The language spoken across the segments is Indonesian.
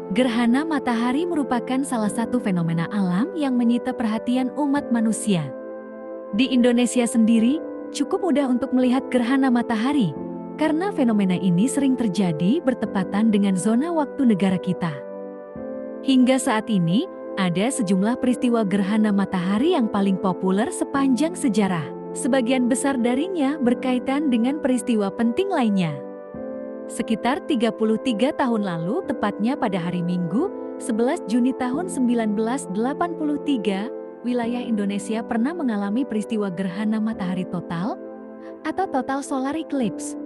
Gerhana matahari merupakan salah satu fenomena alam yang menyita perhatian umat manusia. Di Indonesia sendiri, cukup mudah untuk melihat gerhana matahari, karena fenomena ini sering terjadi bertepatan dengan zona waktu negara kita. Hingga saat ini, ada sejumlah peristiwa gerhana matahari yang paling populer sepanjang sejarah. Sebagian besar darinya berkaitan dengan peristiwa penting lainnya. Sekitar 33 tahun lalu, tepatnya pada hari Minggu, 11 Juni tahun 1983, wilayah Indonesia pernah mengalami peristiwa gerhana matahari total atau total solar eclipse.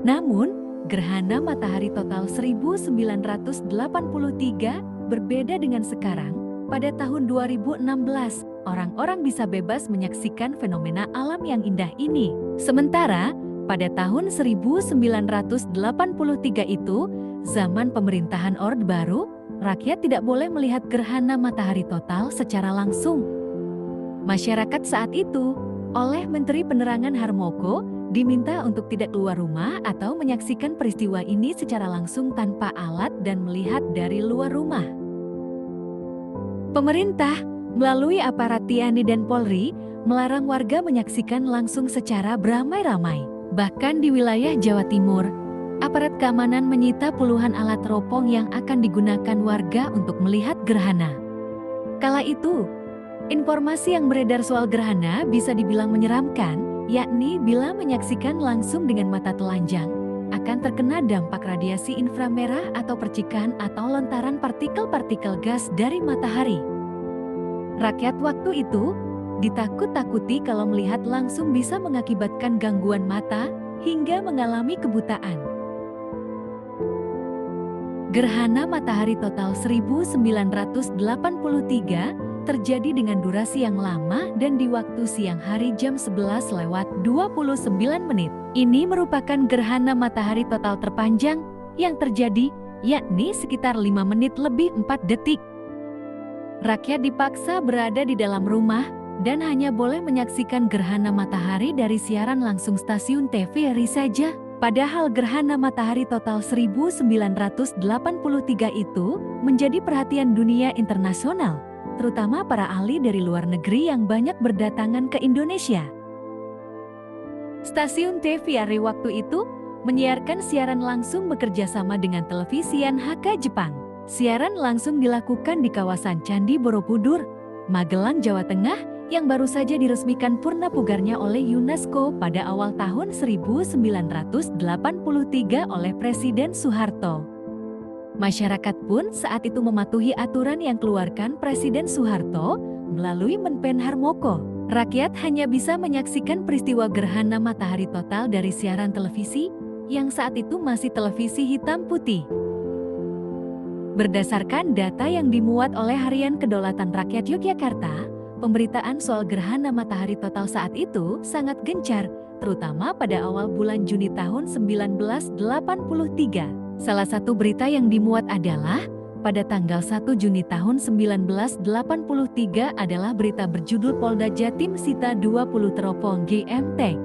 Namun, gerhana matahari total 1983 berbeda dengan sekarang. Pada tahun 2016, orang-orang bisa bebas menyaksikan fenomena alam yang indah ini. Sementara, pada tahun 1983 itu, zaman pemerintahan Orde Baru, rakyat tidak boleh melihat gerhana matahari total secara langsung. Masyarakat saat itu, oleh Menteri Penerangan Harmoko, diminta untuk tidak keluar rumah atau menyaksikan peristiwa ini secara langsung tanpa alat dan melihat dari luar rumah. Pemerintah, melalui aparat TNI dan Polri, melarang warga menyaksikan langsung secara beramai-ramai. Bahkan di wilayah Jawa Timur, aparat keamanan menyita puluhan alat teropong yang akan digunakan warga untuk melihat gerhana. Kala itu, informasi yang beredar soal gerhana bisa dibilang menyeramkan, yakni bila menyaksikan langsung dengan mata telanjang, akan terkena dampak radiasi inframerah atau percikan atau lontaran partikel-partikel gas dari matahari. Rakyat waktu itu ditakut-takuti kalau melihat langsung bisa mengakibatkan gangguan mata hingga mengalami kebutaan. Gerhana matahari total 1983 terjadi dengan durasi yang lama dan di waktu siang hari jam 11:29. Ini merupakan gerhana matahari total terpanjang yang terjadi, yakni sekitar 5 menit lebih 4 detik. Rakyat dipaksa berada di dalam rumah dan hanya boleh menyaksikan gerhana matahari dari siaran langsung stasiun TVRI saja. Padahal gerhana matahari total 1983 itu menjadi perhatian dunia internasional, terutama para ahli dari luar negeri yang banyak berdatangan ke Indonesia. Stasiun TVRI waktu itu menyiarkan siaran langsung bekerja sama dengan televisian HK Jepang. Siaran langsung dilakukan di kawasan Candi Borobudur, Magelang, Jawa Tengah, yang baru saja diresmikan purna pugarnya oleh UNESCO pada awal tahun 1983 oleh Presiden Soeharto. Masyarakat pun saat itu mematuhi aturan yang keluarkan Presiden Soeharto melalui Menpen Harmoko. Rakyat hanya bisa menyaksikan peristiwa gerhana matahari total dari siaran televisi, yang saat itu masih televisi hitam putih. Berdasarkan data yang dimuat oleh Harian Kedaulatan Rakyat Yogyakarta, pemberitaan soal gerhana matahari total saat itu sangat gencar, terutama pada awal bulan Juni tahun 1983. Salah satu berita yang dimuat adalah, pada tanggal 1 Juni tahun 1983 adalah berita berjudul Polda Jatim sita 20 teropong GMT.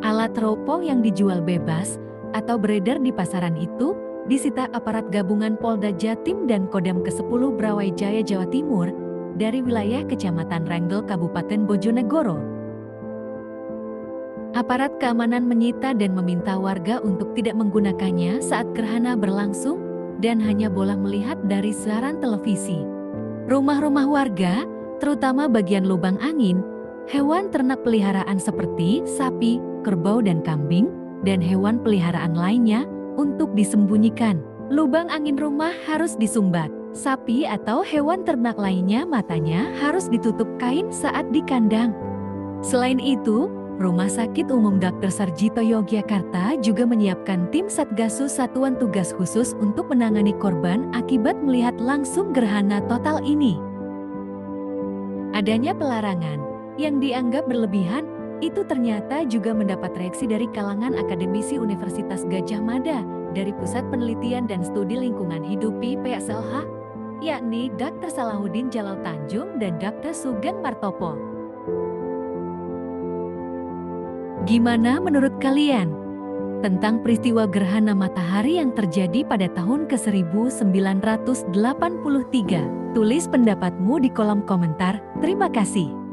Alat teropong yang dijual bebas atau beredar di pasaran itu disita aparat gabungan Polda Jatim dan Kodam ke-10 Brawijaya Jawa Timur dari wilayah Kecamatan Renggel Kabupaten Bojonegoro. Aparat keamanan menyita dan meminta warga untuk tidak menggunakannya saat gerhana berlangsung dan hanya boleh melihat dari siaran televisi. Rumah-rumah warga, terutama bagian lubang angin, hewan ternak peliharaan seperti sapi, kerbau dan kambing, dan hewan peliharaan lainnya untuk disembunyikan. Lubang angin rumah harus disumbat. Sapi atau hewan ternak lainnya matanya harus ditutup kain saat di kandang. Selain itu, Rumah Sakit Umum Dr. Sarjito Yogyakarta juga menyiapkan tim Satgasus Satuan Tugas Khusus untuk menangani korban akibat melihat langsung gerhana total ini. Adanya pelarangan yang dianggap berlebihan itu ternyata juga mendapat reaksi dari kalangan akademisi Universitas Gadjah Mada dari Pusat Penelitian dan Studi Lingkungan Hidup PSLH, yakni Dr. Salahuddin Jalal Tanjung dan Dr. Sugeng Martopo. Gimana menurut kalian? tentang peristiwa gerhana matahari yang terjadi pada tahun ke-1983? Tulis pendapatmu di kolom komentar. Terima kasih.